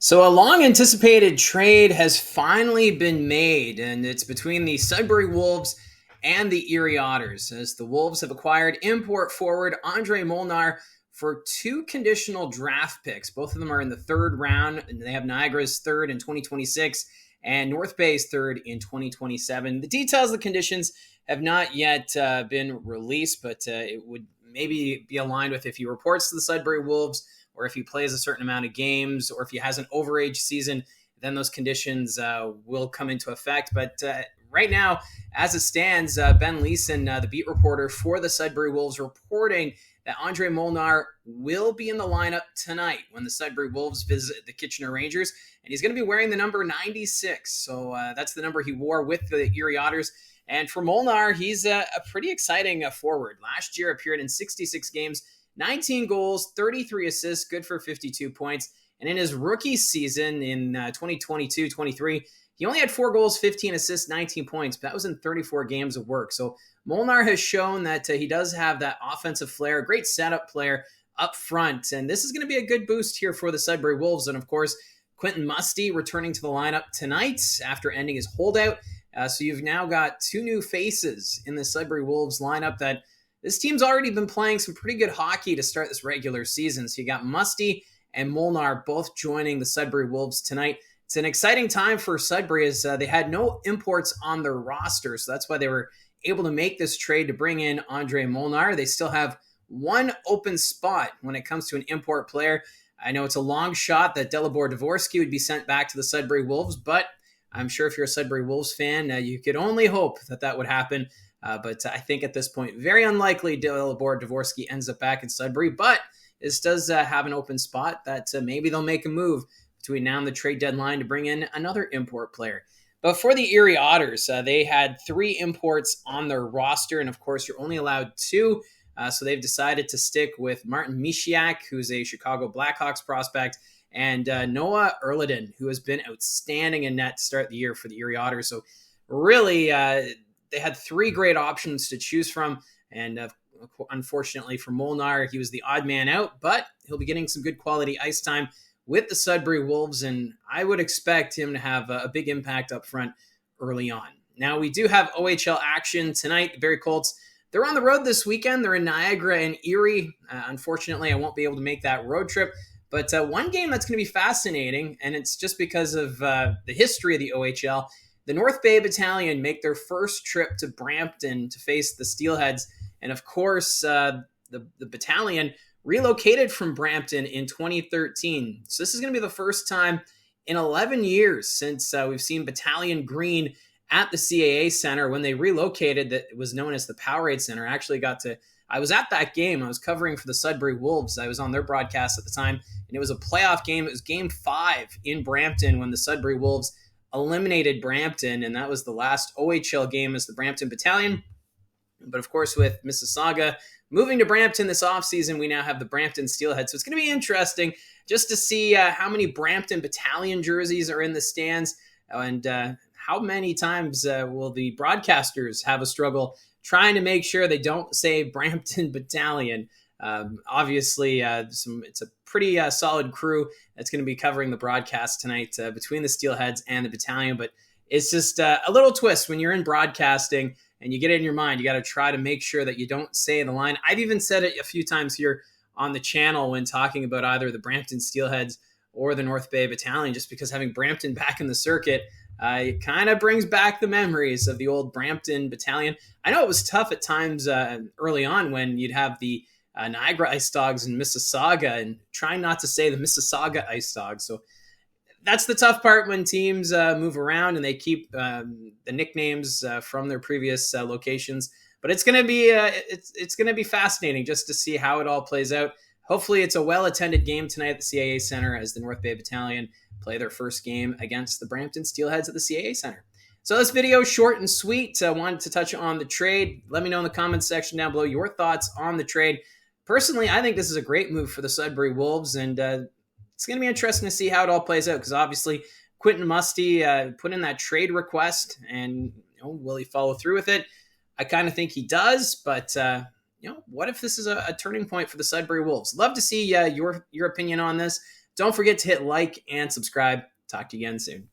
So a long-anticipated trade has finally been made, and it's between the Sudbury Wolves and the Erie Otters, as the Wolves have acquired import forward Ondrej Molnar for two conditional draft picks. Both of them are in the third round, and they have Niagara's third in 2026 and North Bay's third in 2027. The details of the conditions have not yet been released, but it would maybe be aligned with if he reports to the Sudbury Wolves, or if he plays a certain amount of games, or if he has an overage season, then those conditions will come into effect. But right now, as it stands, Ben Leeson, the beat reporter for the Sudbury Wolves, reporting that Ondrej Molnar will be in the lineup tonight when the Sudbury Wolves visit the Kitchener Rangers, and he's going to be wearing the number 96. So that's the number he wore with the Erie Otters. And for Molnar, he's a pretty exciting forward. Last year appeared in 66 games, 19 goals, 33 assists, good for 52 points. And in his rookie season in 2022-23, he only had 4 goals, 15 assists, 19 points. But that was in 34 games of work. So Molnar has shown that he does have that offensive flair, a great setup player up front. And this is going to be a good boost here for the Sudbury Wolves. And of course, Quentin Musty returning to the lineup tonight after ending his holdout. So you've now got two new faces in the Sudbury Wolves lineup that this team's already been playing some pretty good hockey to start this regular season. So you got Musty and Molnar both joining the Sudbury Wolves tonight. It's an exciting time for Sudbury as they had no imports on their roster. So that's why they were able to make this trade to bring in Ondrej Molnar. They still have one open spot when it comes to an import player. I know it's a long shot that Dalibor Dvorsky would be sent back to the Sudbury Wolves, but I'm sure if you're a Sudbury Wolves fan, you could only hope that that would happen. But I think at this point, very unlikely Dalibor Dvorsky ends up back in Sudbury. But this does have an open spot that maybe they'll make a move between now and the trade deadline to bring in another import player. But for the Erie Otters, they had 3 imports on their roster. And of course, you're only allowed 2. So they've decided to stick with Martin Misiak, who's a Chicago Blackhawks prospect, and Noah Erliden, who has been outstanding in net to start the year for the Erie Otters. So really, they had 3 great options to choose from. And unfortunately for Molnar, he was the odd man out, but he'll be getting some good quality ice time with the Sudbury Wolves. And I would expect him to have a big impact up front early on. Now, we do have OHL action tonight. The Barrie Colts, they're on the road this weekend. They're in Niagara and Erie. Unfortunately, I won't be able to make that road trip. But one game that's going to be fascinating, and it's just because of the history of the OHL, the North Bay Battalion make their first trip to Brampton to face the Steelheads. And of course, the Battalion relocated from Brampton in 2013. So this is going to be the first time in 11 years since we've seen Battalion Green at the CAA Center. When they relocated, that it was known as the Powerade Center. I was at that game. I was covering for the Sudbury Wolves. I was on their broadcast at the time, and it was a playoff game. It was game 5 in Brampton when the Sudbury Wolves eliminated Brampton, and that was the last OHL game as the Brampton Battalion. But of course, with Mississauga moving to Brampton this offseason, we now have the Brampton Steelheads. So it's going to be interesting just to see how many Brampton Battalion jerseys are in the stands, and how many times will the broadcasters have a struggle trying to make sure they don't say Brampton Battalion. Obviously, it's a pretty solid crew that's going to be covering the broadcast tonight between the Steelheads and the Battalion. But it's just a little twist when you're in broadcasting and you get it in your mind. You got to try to make sure that you don't say the line. I've even said it a few times here on the channel when talking about either the Brampton Steelheads or the North Bay Battalion, just because having Brampton back in the circuit, it kind of brings back the memories of the old Brampton Battalion. I know it was tough at times early on when you'd have the Niagara Ice Dogs and Mississauga, and trying not to say the Mississauga Ice Dogs. So that's the tough part when teams move around and they keep the nicknames from their previous locations. But it's going to be it's going to be fascinating just to see how it all plays out. Hopefully, it's a well-attended game tonight at the CAA Center as the North Bay Battalion play their first game against the Brampton Steelheads at the CAA Center. So this video is short and sweet. I wanted to touch on the trade. Let me know in the comments section down below your thoughts on the trade. Personally, I think this is a great move for the Sudbury Wolves, and it's going to be interesting to see how it all plays out, because obviously Quentin Musty put in that trade request, and will he follow through with it? I kind of think he does, but what if this is a turning point for the Sudbury Wolves? Love to see your opinion on this. Don't forget to hit like and subscribe. Talk to you again soon.